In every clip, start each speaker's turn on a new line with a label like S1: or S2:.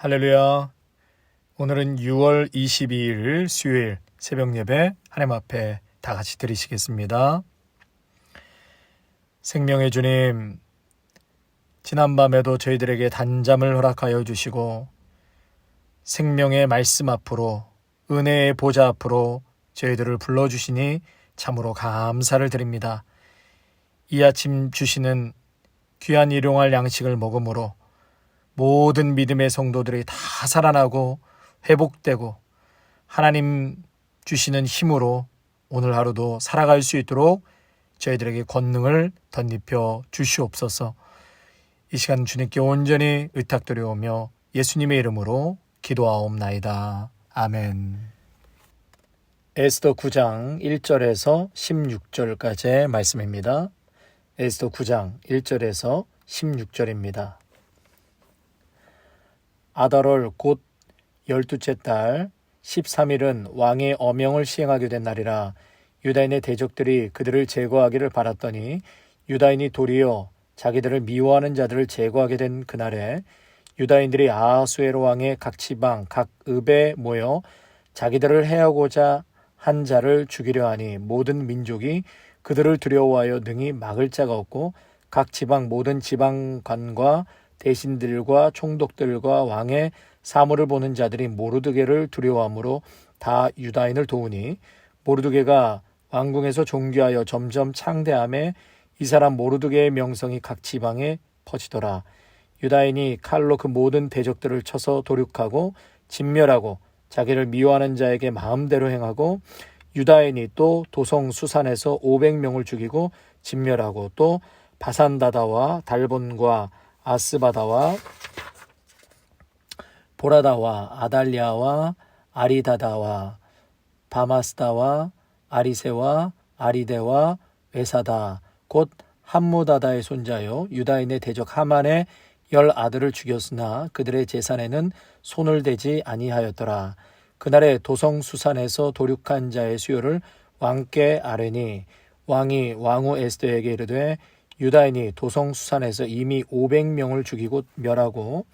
S1: 할렐루야. 오늘은 6월 22일 수요일 새벽 예배 하나님 앞에 다 같이 드리시겠습니다. 생명의 주님, 지난밤에도 저희들에게 단잠을 허락하여 주시고 생명의 말씀 앞으로, 은혜의 보좌 앞으로 저희들을 불러주시니 참으로 감사를 드립니다. 이 아침 주시는 귀한 일용할 양식을 먹음으로 모든 믿음의 성도들이 다 살아나고 회복되고 하나님 주시는 힘으로 오늘 하루도 살아갈 수 있도록 저희들에게 권능을 덧입혀 주시옵소서. 이 시간 주님께 온전히 의탁드려오며 예수님의 이름으로 기도하옵나이다. 아멘. 에스더 9장 1절에서 16절까지의 말씀입니다. 에스더 9장 1절에서 16절입니다. 아달월 곧 12째 달 13일은 왕의 어명을 시행하게 된 날이라. 유다인의 대적들이 그들을 제거하기를 바랐더니 유다인이 도리어 자기들을 미워하는 자들을 제거하게 된 그날에 유다인들이 아하수에로 왕의 각 지방 각 읍에 모여 자기들을 해하고자 한 자를 죽이려 하니 모든 민족이 그들을 두려워하여 능히 막을 자가 없고 각 지방 모든 지방관과 대신들과 총독들과 왕의 사물을 보는 자들이 모르드게를 두려워하므로 다 유다인을 도우니 모르드게가 왕궁에서 존귀하여 점점 창대함에 이 사람 모르드게의 명성이 각 지방에 퍼지더라. 유다인이 칼로 그 모든 대적들을 쳐서 도륙하고 진멸하고 자기를 미워하는 자에게 마음대로 행하고 유다인이 또 도성 수산에서 500명을 죽이고 진멸하고 또 바산다다와 달본과 아스바다와 보라다와 아달리아와 아리다다와 바마스다와 아리세와 아리데와 외사다 곧 함무다다의 손자요 유다인의 대적 하만의 10 아들을 죽였으나 그들의 재산에는 손을 대지 아니하였더라. 그날에 도성 수산에서 도륙한 자의 수요를 왕께 아뢰니 왕이 왕후 에스더에게 이르되 유다인이 도성 수산에서 이미 500명을 죽이고 멸하고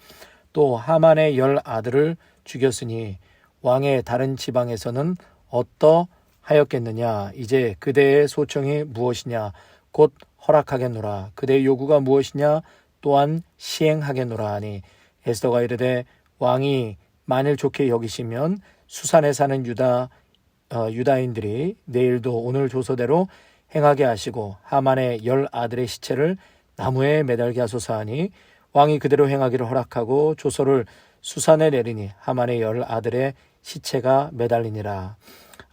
S1: 또 하만의 10 아들을 죽였으니 왕의 다른 지방에서는 어떠하였겠느냐. 이제 그대의 소청이 무엇이냐. 곧 허락하겠노라. 그대의 요구가 무엇이냐. 또한 시행하겠노라 하니 에스더가 이르되 왕이 만일 좋게 여기시면 수산에 사는 유다인들이 내일도 오늘 조서대로 행하게 하시고 하만의 10 아들의 시체를 나무에 매달게 하소서 하니 왕이 그대로 행하기를 허락하고 조서를 수산에 내리니 하만의 10 아들의 시체가 매달리니라.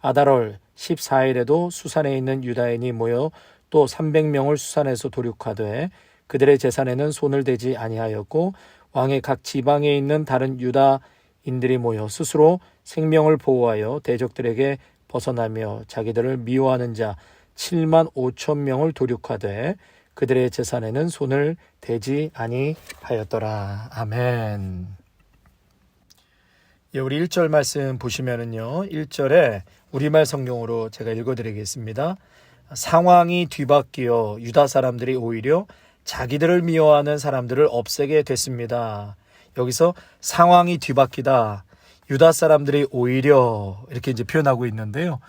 S1: 아달월 14일에도 수산에 있는 유다인이 모여 또 300명을 수산에서 도륙하되 그들의 재산에는 손을 대지 아니하였고 왕의 각 지방에 있는 다른 유다인들이 모여 스스로 생명을 보호하여 대적들에게 벗어나며 자기들을 미워하는 자 7만 5천 명을 도륙하되 그들의 재산에는 손을 대지 아니하였더라. 아멘. 우리 1절 말씀 보시면은요. 1절에 우리말 성경으로 제가 읽어드리겠습니다. 상황이 뒤바뀌어 유다 사람들이 오히려 자기들을 미워하는 사람들을 없애게 됐습니다. 여기서 상황이 뒤바뀌다. 유다 사람들이 오히려 이렇게 이제 표현하고 있는데요.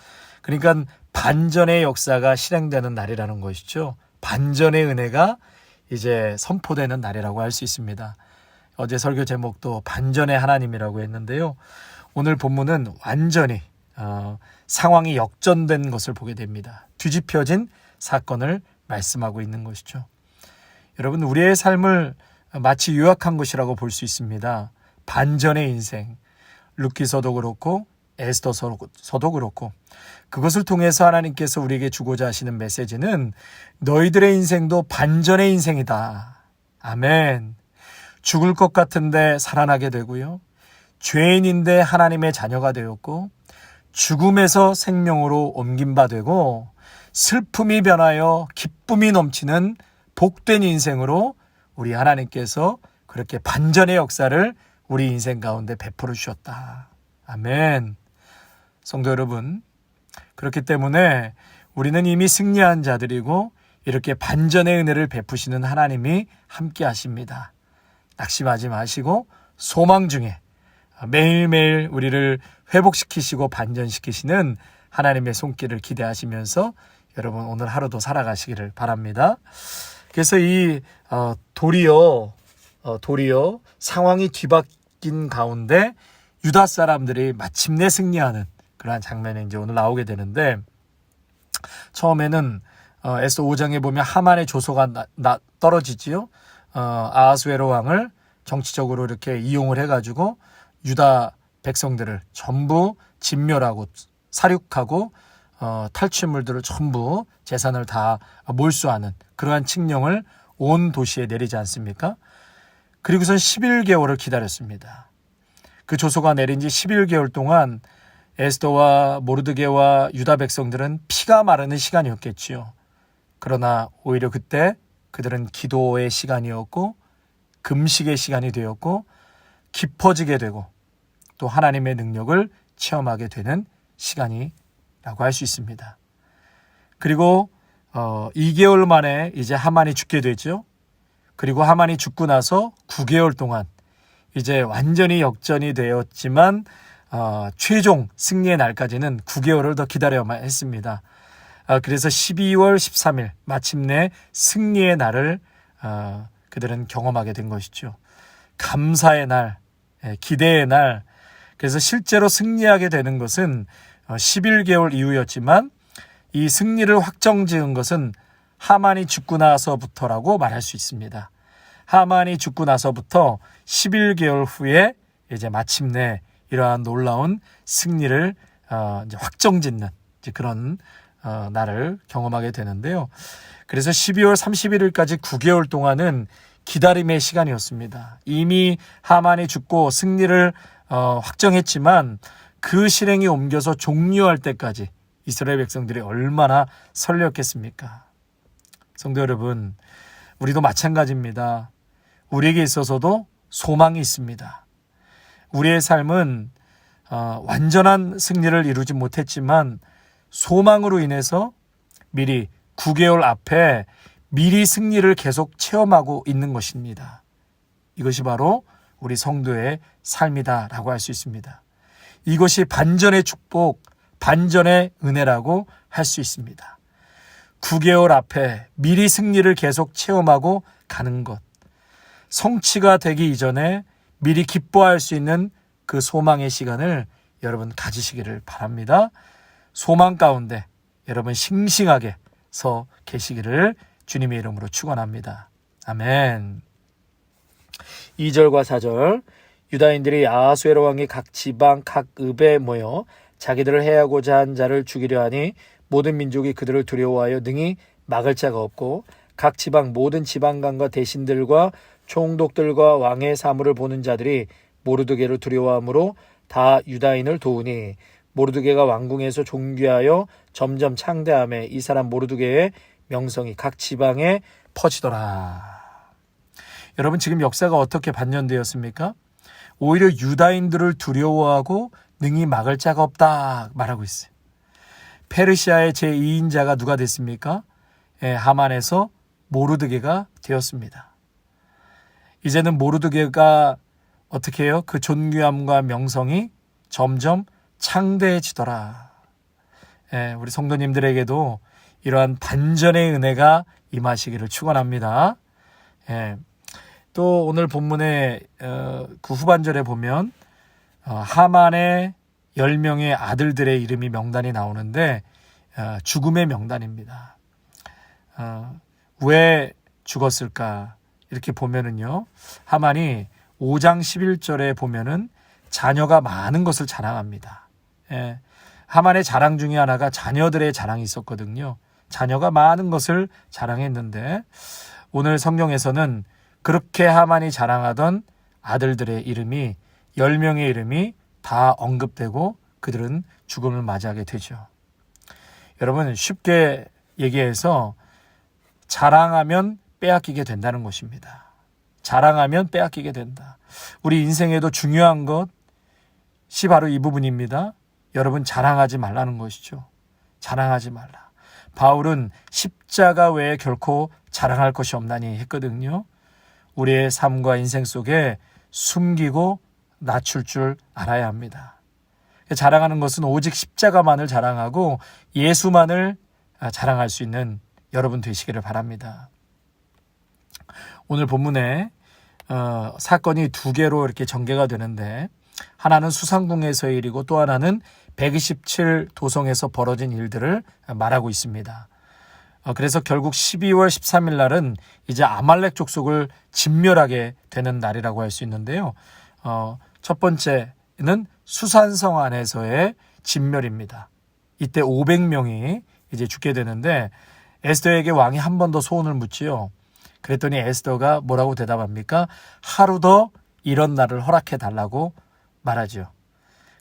S1: 그러니까 반전의 역사가 실행되는 날이라는 것이죠. 반전의 은혜가 이제 선포되는 날이라고 할 수 있습니다. 어제 설교 제목도 반전의 하나님이라고 했는데요. 오늘 본문은 완전히 상황이 역전된 것을 보게 됩니다. 뒤집혀진 사건을 말씀하고 있는 것이죠. 여러분, 우리의 삶을 마치 요약한 것이라고 볼 수 있습니다. 반전의 인생, 룻기서도 그렇고 에스더서도 그렇고 그것을 통해서 하나님께서 우리에게 주고자 하시는 메시지는 너희들의 인생도 반전의 인생이다. 아멘. 죽을 것 같은데 살아나게 되고요. 죄인인데 하나님의 자녀가 되었고 죽음에서 생명으로 옮긴 바 되고 슬픔이 변하여 기쁨이 넘치는 복된 인생으로 우리 하나님께서 그렇게 반전의 역사를 우리 인생 가운데 베풀어 주셨다. 아멘. 성도 여러분, 그렇기 때문에 우리는 이미 승리한 자들이고 이렇게 반전의 은혜를 베푸시는 하나님이 함께 하십니다. 낙심하지 마시고 소망 중에 매일매일 우리를 회복시키시고 반전시키시는 하나님의 손길을 기대하시면서 여러분 오늘 하루도 살아가시기를 바랍니다. 그래서 이 도리어 상황이 뒤바뀐 가운데 유다 사람들이 마침내 승리하는 그러한 장면이 이제 오늘 나오게 되는데, 처음에는 에스더 5장에 보면 하만의 조소가 떨어지지요. 아하수에로 왕을 정치적으로 이렇게 이용을 해가지고 유다 백성들을 전부 진멸하고 살육하고 탈취물들을 전부 재산을 다 몰수하는 그러한 칙령을 온 도시에 내리지 않습니까? 그리고선 11개월을 기다렸습니다. 그 조소가 내린 지 11개월 동안 에스더와 모르드게와 유다 백성들은 피가 마르는 시간이었겠지요. 그러나 오히려 그때 그들은 기도의 시간이었고 금식의 시간이 되었고 깊어지게 되고 또 하나님의 능력을 체험하게 되는 시간이라고 할 수 있습니다. 그리고 2개월 만에 이제 하만이 죽게 되죠. 그리고 하만이 죽고 나서 9개월 동안 이제 완전히 역전이 되었지만 최종 승리의 날까지는 9개월을 더 기다려야만 했습니다. 그래서 12월 13일 마침내 승리의 날을 그들은 경험하게 된 것이죠. 감사의 날, 기대의 날. 그래서 실제로 승리하게 되는 것은 11개월 이후였지만 이 승리를 확정지은 것은 하만이 죽고 나서부터라고 말할 수 있습니다. 하만이 죽고 나서부터 11개월 후에 이제 마침내 이러한 놀라운 승리를 이제 확정짓는 이제 그런 날을 경험하게 되는데요. 그래서 12월 31일까지 9개월 동안은 기다림의 시간이었습니다. 이미 하만이 죽고 승리를 확정했지만 그 실행이 옮겨서 종료할 때까지 이스라엘 백성들이 얼마나 설레었겠습니까? 성도 여러분, 우리도 마찬가지입니다. 우리에게 있어서도 소망이 있습니다. 우리의 삶은 완전한 승리를 이루지 못했지만 소망으로 인해서 미리 9개월 앞에 미리 승리를 계속 체험하고 있는 것입니다. 이것이 바로 우리 성도의 삶이다라고 할 수 있습니다. 이것이 반전의 축복, 반전의 은혜라고 할 수 있습니다. 9개월 앞에 미리 승리를 계속 체험하고 가는 것, 성취가 되기 이전에 미리 기뻐할 수 있는 그 소망의 시간을 여러분 가지시기를 바랍니다. 소망 가운데 여러분 싱싱하게 서 계시기를 주님의 이름으로 축원합니다. 아멘. 2절과 4절, 유다인들이 아하수에로 왕이 각 지방 각 읍에 모여 자기들을 해하고자 한 자를 죽이려 하니 모든 민족이 그들을 두려워하여 능히 막을 자가 없고 각 지방 모든 지방관과 대신들과 총독들과 왕의 사물을 보는 자들이 모르드게를 두려워하므로 다 유다인을 도우니 모르드게가 왕궁에서 존귀하여 점점 창대하며 이 사람 모르드게의 명성이 각 지방에 퍼지더라. 여러분, 지금 역사가 어떻게 반전되었습니까? 오히려 유다인들을 두려워하고 능히 막을 자가 없다 말하고 있어요. 페르시아의 제2인자가 누가 됐습니까? 하만에서 모르드게가 되었습니다. 이제는 모르드게가 어떻게 해요? 그 존귀함과 명성이 점점 창대해지더라. 우리 성도님들에게도 이러한 반전의 은혜가 임하시기를 축원합니다. 또 오늘 본문의 그 후반절에 보면 하만의 10명의 아들들의 이름이 명단이 나오는데 죽음의 명단입니다. 왜 죽었을까? 이렇게 보면은요, 하만이 5장 11절에 보면은 자녀가 많은 것을 자랑합니다. 하만의 자랑 중에 하나가 자녀들의 자랑이 있었거든요. 자녀가 많은 것을 자랑했는데 오늘 성경에서는 그렇게 하만이 자랑하던 아들들의 이름이 10명의 이름이 다 언급되고 그들은 죽음을 맞이하게 되죠. 여러분, 쉽게 얘기해서 자랑하면 빼앗기게 된다는 것입니다. 자랑하면 빼앗기게 된다. 우리 인생에도 중요한 것이 바로 이 부분입니다. 여러분, 자랑하지 말라는 것이죠. 자랑하지 말라. 바울은 십자가 외에 결코 자랑할 것이 없나니 했거든요. 우리의 삶과 인생 속에 숨기고 낮출 줄 알아야 합니다. 자랑하는 것은 오직 십자가만을 자랑하고 예수만을 자랑할 수 있는 여러분 되시기를 바랍니다. 오늘 본문에 사건이 두 개로 이렇게 전개가 되는데, 하나는 수상궁에서의 일이고 또 하나는 127 도성에서 벌어진 일들을 말하고 있습니다. 그래서 결국 12월 13일 날은 이제 아말렉 족속을 진멸하게 되는 날이라고 할 수 있는데요. 첫 번째는 수산성 안에서의 진멸입니다. 이때 500명이 이제 죽게 되는데, 에스더에게 왕이 한 번 더 소원을 묻지요. 그랬더니 에스더가 뭐라고 대답합니까? 하루 더 이런 날을 허락해 달라고 말하죠.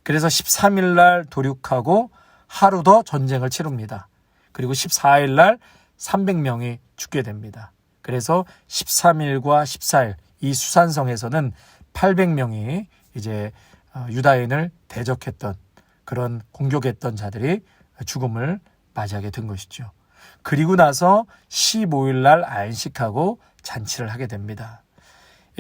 S1: 그래서 13일 날 도륙하고 하루 더 전쟁을 치릅니다. 그리고 14일 날 300명이 죽게 됩니다. 그래서 13일과 14일 이 수산성에서는 800명이 이제 유다인을 대적했던, 그런 공격했던 자들이 죽음을 맞이하게 된 것이죠. 그리고 나서 15일 날 안식하고 잔치를 하게 됩니다.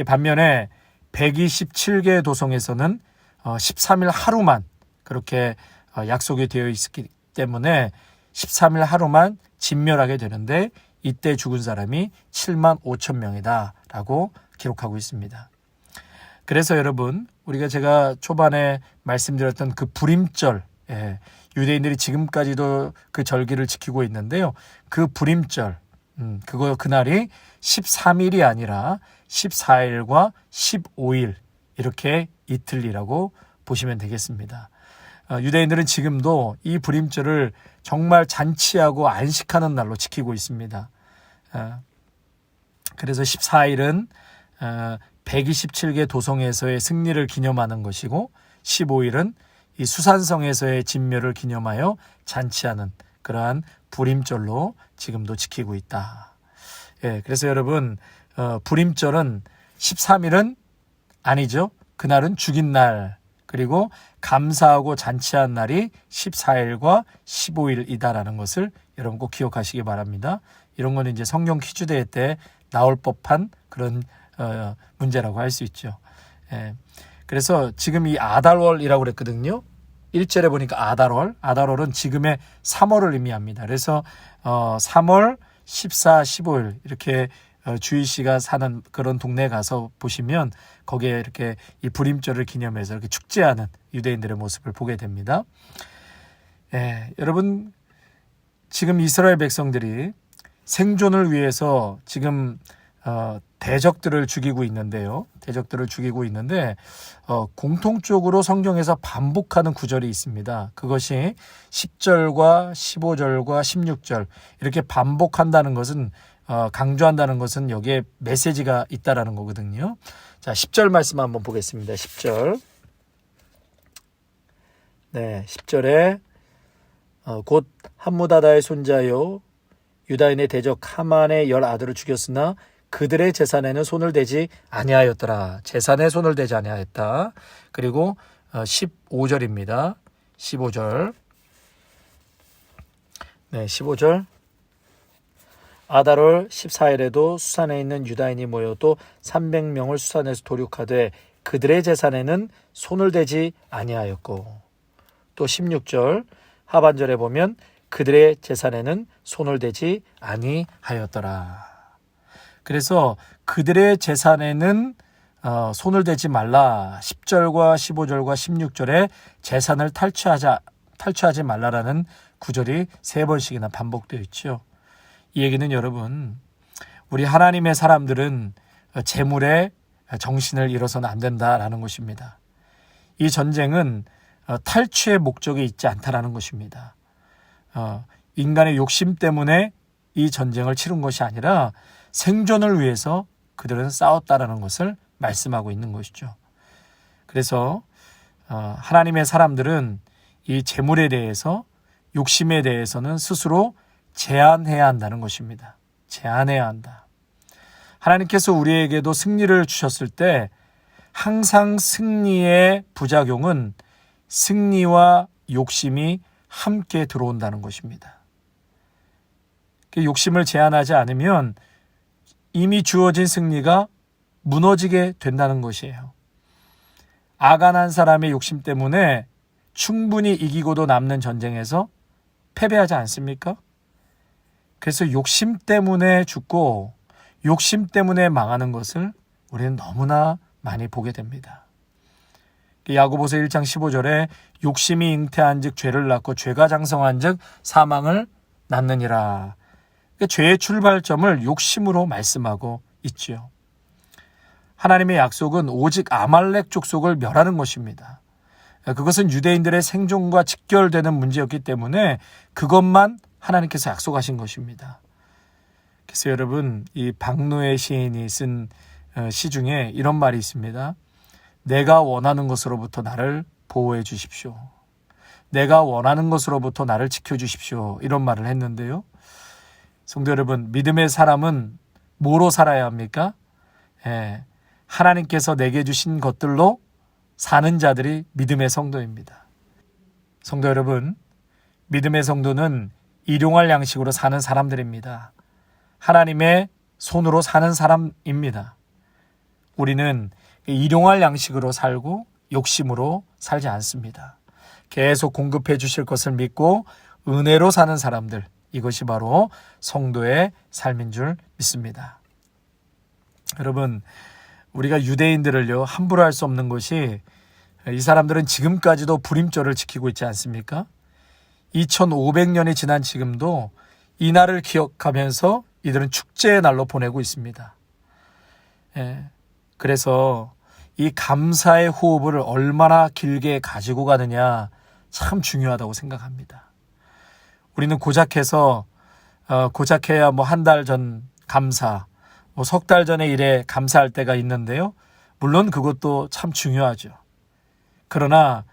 S1: 반면에 127개 도성에서는 13일 하루만 그렇게 약속이 되어 있었기 때문에 13일 하루만 진멸하게 되는데, 이때 죽은 사람이 7만 5천 명이다 라고 기록하고 있습니다. 그래서 여러분, 제가 초반에 말씀드렸던 그 불임절, 유대인들이 지금까지도 그 절기를 지키고 있는데요. 그 불임절, 그날이 13일이 아니라 14일과 15일 이렇게 이틀이라고 보시면 되겠습니다. 유대인들은 지금도 이 불임절을 정말 잔치하고 안식하는 날로 지키고 있습니다. 그래서 14일은 127개 도성에서의 승리를 기념하는 것이고, 15일은 이 수산성에서의 진멸을 기념하여 잔치하는 그러한 불임절로 지금도 지키고 있다. 그래서 여러분, 불임절은 13일은 아니죠. 그날은 죽인 날, 그리고 감사하고 잔치한 날이 14일과 15일이다라는 것을 여러분 꼭 기억하시기 바랍니다. 이런 거는 이제 성경 퀴즈 대회 때 나올 법한 그런 문제라고 할 수 있죠. 그래서 지금 이 아달월이라고 그랬거든요. 1절에 보니까 아달월은 지금의 3월을 의미합니다. 그래서 3월 14, 15일 이렇게 주희 씨가 사는 그런 동네에 가서 보시면 거기에 이렇게 이 불임절을 기념해서 이렇게 축제하는 유대인들의 모습을 보게 됩니다. 여러분, 지금 이스라엘 백성들이 생존을 위해서 지금 대적들을 죽이고 있는데요. 공통적으로 성경에서 반복하는 구절이 있습니다. 그것이 10절과 15절과 16절 이렇게 반복한다는 것은, 강조한다는 것은 여기에 메시지가 있다라는 거거든요. 자, 10절 말씀 한번 보겠습니다. 10절. 네, 10절에 곧 함무다다의 손자요 유다인의 대적 하만의 10 아들을 죽였으나 그들의 재산에는 손을 대지 아니하였더라. 재산에 손을 대지 아니하였다. 그리고 15절입니다. 15절. 네, 15절. 아달월 14일에도 수산에 있는 유다인이 모여 또 300명을 수산에서 도륙하되 그들의 재산에는 손을 대지 아니하였고, 또 16절 하반절에 보면 그들의 재산에는 손을 대지 아니하였더라. 그래서 그들의 재산에는 손을 대지 말라. 10절과 15절과 16절에 재산을 탈취하지 말라라는 구절이 3번씩이나 반복되어 있죠. 이 얘기는 여러분, 우리 하나님의 사람들은 재물에 정신을 잃어서는 안 된다라는 것입니다. 이 전쟁은 탈취의 목적이 있지 않다라는 것입니다. 인간의 욕심 때문에 이 전쟁을 치른 것이 아니라 생존을 위해서 그들은 싸웠다라는 것을 말씀하고 있는 것이죠. 그래서 하나님의 사람들은 이 재물에 대해서, 욕심에 대해서는 스스로 제한해야 한다는 것입니다. 제한해야 한다. 하나님께서 우리에게도 승리를 주셨을 때 항상 승리의 부작용은 승리와 욕심이 함께 들어온다는 것입니다. 욕심을 제한하지 않으면 이미 주어진 승리가 무너지게 된다는 것이에요. 아간한 사람의 욕심 때문에 충분히 이기고도 남는 전쟁에서 패배하지 않습니까? 그래서 욕심 때문에 죽고 욕심 때문에 망하는 것을 우리는 너무나 많이 보게 됩니다. 야고보서 1장 15절에 욕심이 잉태한 즉 죄를 낳고 죄가 장성한 즉 사망을 낳느니라. 죄의 출발점을 욕심으로 말씀하고 있지요. 하나님의 약속은 오직 아말렉 족속을 멸하는 것입니다. 그것은 유대인들의 생존과 직결되는 문제였기 때문에 그것만 하나님께서 약속하신 것입니다. 그래서 여러분, 이 박노해 시인이 쓴 시 중에 이런 말이 있습니다. 내가 원하는 것으로부터 나를 보호해 주십시오. 내가 원하는 것으로부터 나를 지켜주십시오. 이런 말을 했는데요. 성도 여러분, 믿음의 사람은 뭐로 살아야 합니까? 하나님께서 내게 주신 것들로 사는 자들이 믿음의 성도입니다. 성도 여러분, 믿음의 성도는 일용할 양식으로 사는 사람들입니다. 하나님의 손으로 사는 사람입니다. 우리는 일용할 양식으로 살고 욕심으로 살지 않습니다. 계속 공급해 주실 것을 믿고 은혜로 사는 사람들, 이것이 바로 성도의 삶인 줄 믿습니다. 여러분, 우리가 유대인들을요 함부로 할 수 없는 것이 이 사람들은 지금까지도 불임절을 지키고 있지 않습니까? 2500년이 지난 지금도 이 날을 기억하면서 이들은 축제의 날로 보내고 있습니다. 그래서 이 감사의 호흡을 얼마나 길게 가지고 가느냐 참 중요하다고 생각합니다. 우리는 고작해야 뭐 한 달 전 감사, 뭐 석 달 전에 일에 감사할 때가 있는데요. 물론 그것도 참 중요하죠. 그러나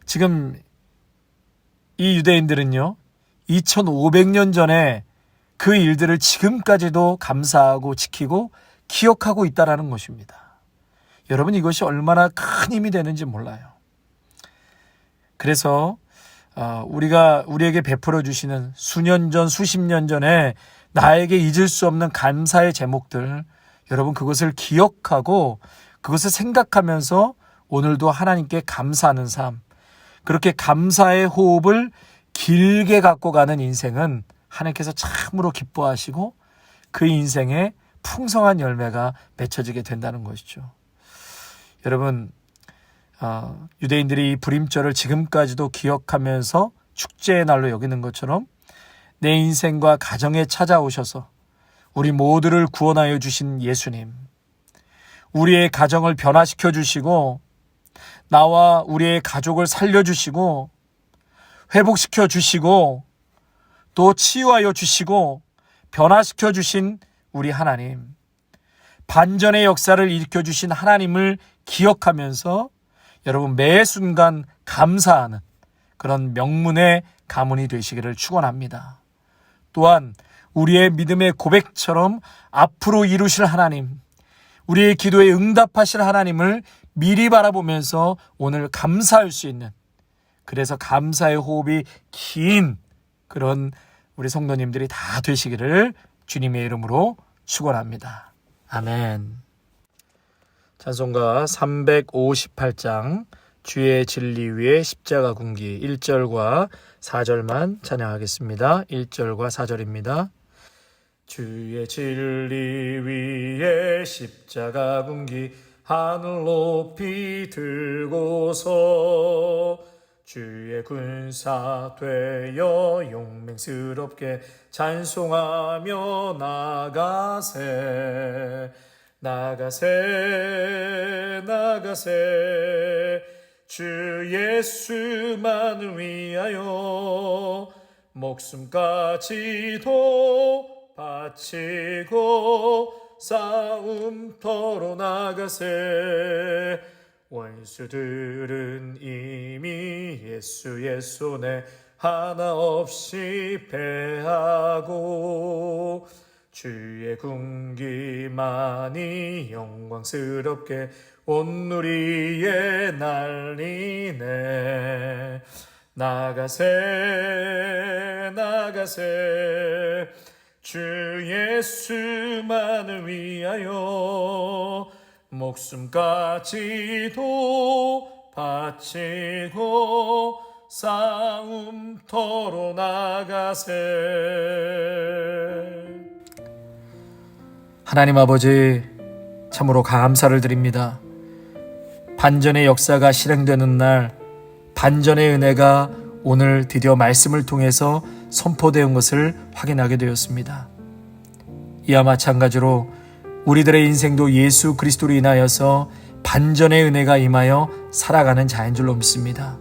S1: 지금 이 유대인들은요, 2500년 전에 그 일들을 지금까지도 감사하고 지키고 기억하고 있다라는 것입니다. 여러분, 이것이 얼마나 큰 힘이 되는지 몰라요. 그래서 우리에게 베풀어 주시는 수년 전, 수십 년 전에 나에게 잊을 수 없는 감사의 제목들, 여러분 그것을 기억하고 그것을 생각하면서 오늘도 하나님께 감사하는 삶, 그렇게 감사의 호흡을 길게 갖고 가는 인생은 하나님께서 참으로 기뻐하시고 그 인생에 풍성한 열매가 맺혀지게 된다는 것이죠. 여러분, 유대인들이 이 불임절을 지금까지도 기억하면서 축제의 날로 여기는 것처럼 내 인생과 가정에 찾아오셔서 우리 모두를 구원하여 주신 예수님, 우리의 가정을 변화시켜 주시고 나와 우리의 가족을 살려주시고 회복시켜 주시고 또 치유하여 주시고 변화시켜 주신 우리 하나님, 반전의 역사를 일으켜 주신 하나님을 기억하면서 여러분 매 순간 감사하는 그런 명문의 가문이 되시기를 축원합니다. 또한 우리의 믿음의 고백처럼 앞으로 이루실 하나님, 우리의 기도에 응답하실 하나님을 미리 바라보면서 오늘 감사할 수 있는, 그래서 감사의 호흡이 긴 그런 우리 성도님들이 다 되시기를 주님의 이름으로 축원합니다. 아멘. 찬송가 358장 주의 진리 위에 십자가 군기 1절과 4절만 찬양하겠습니다. 1절과 4절입니다. 주의 진리 위에 십자가 군기 하늘 높이 들고서 주의 군사 되어 용맹스럽게 찬송하며 나가세 주 예수만을 위하여 목숨까지도 바치고 싸움터로 나가세. 원수들은 이미 예수의 손에 하나 없이 패하고 주의 군기만이 영광스럽게 온 누리에 날리네. 나가세 주 예수만을 위하여 목숨까지도 바치고 싸움터로 나가세. 하나님 아버지, 참으로 감사를 드립니다. 반전의 역사가 실행되는 날, 반전의 은혜가 오늘 드디어 말씀을 통해서 선포되는 것을 확인하게 되었습니다. 이와 마찬가지로 우리들의 인생도 예수 그리스도로 인하여서 반전의 은혜가 임하여 살아가는 자인 줄로 믿습니다.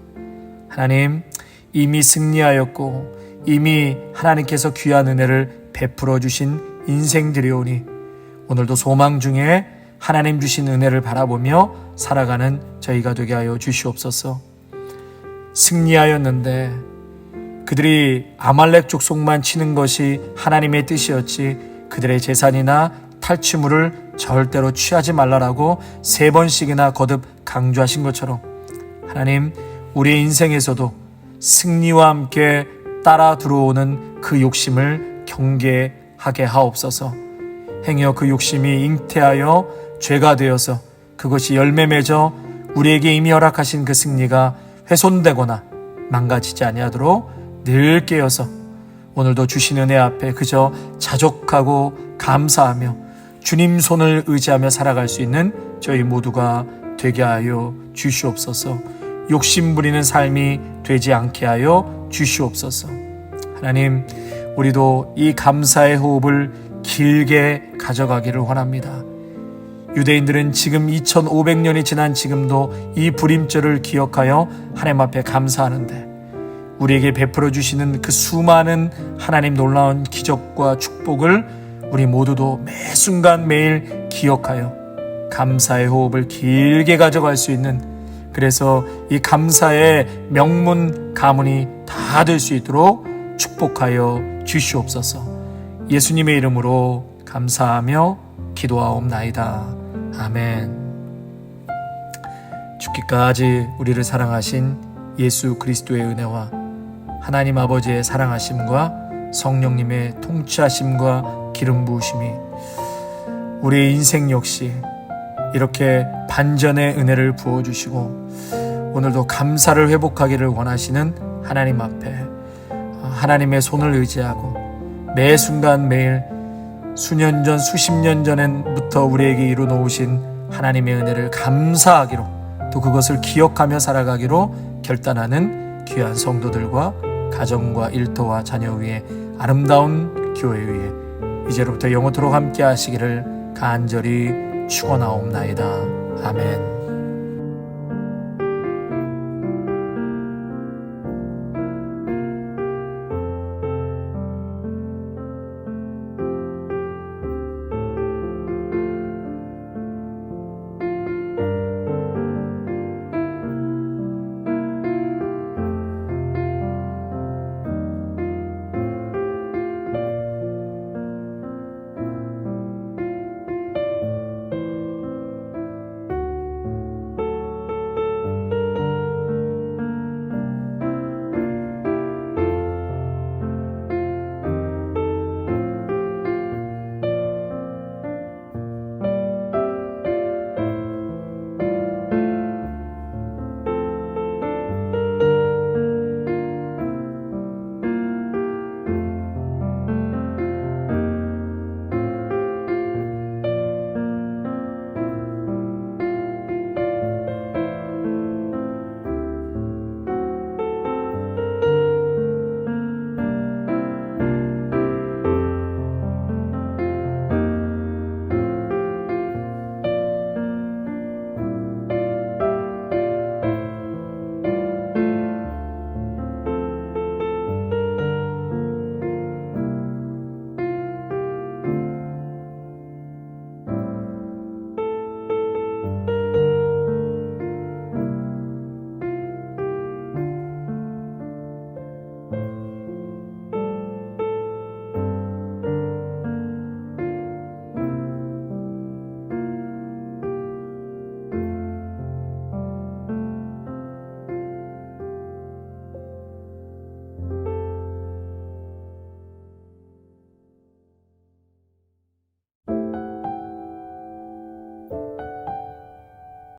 S1: 하나님, 이미 승리하였고 이미 하나님께서 귀한 은혜를 베풀어 주신 인생들이오니 오늘도 소망 중에 하나님 주신 은혜를 바라보며 살아가는 저희가 되게 하여 주시옵소서. 승리하였는데 그들이 아말렉 족속만 치는 것이 하나님의 뜻이었지 그들의 재산이나 탈취물을 절대로 취하지 말라라고 3번씩이나 거듭 강조하신 것처럼 하나님, 우리의 인생에서도 승리와 함께 따라 들어오는 그 욕심을 경계하게 하옵소서. 행여 그 욕심이 잉태하여 죄가 되어서 그것이 열매 맺어 우리에게 이미 허락하신 그 승리가 훼손되거나 망가지지 아니하도록 늘 깨어서 오늘도 주신 은혜 앞에 그저 자족하고 감사하며 주님 손을 의지하며 살아갈 수 있는 저희 모두가 되게 하여 주시옵소서. 욕심 부리는 삶이 되지 않게 하여 주시옵소서. 하나님, 우리도 이 감사의 호흡을 길게 가져가기를 원합니다. 유대인들은 지금 2500년이 지난 지금도 이 불임절을 기억하여 하나님 앞에 감사하는데 우리에게 베풀어 주시는 그 수많은 하나님 놀라운 기적과 축복을 우리 모두도 매 순간 매일 기억하여 감사의 호흡을 길게 가져갈 수 있는, 그래서 이 감사의 명문 가문이 다 될 수 있도록 축복하여 주시옵소서. 예수님의 이름으로 감사하며 기도하옵나이다. 아멘. 죽기까지 우리를 사랑하신 예수 그리스도의 은혜와 하나님 아버지의 사랑하심과 성령님의 통치하심과 기름 부으심이 우리의 인생 역시 이렇게 반전의 은혜를 부어주시고 오늘도 감사를 회복하기를 원하시는 하나님 앞에 하나님의 손을 의지하고 매 순간 매일 수년 전 수십 년 전부터 우리에게 이루 놓으신 하나님의 은혜를 감사하기로 또 그것을 기억하며 살아가기로 결단하는 귀한 성도들과 가정과 일터와 자녀 위에 아름다운 교회 위에 이제로부터 영원토록 함께 하시기를 간절히 축원하옵나이다. 아멘.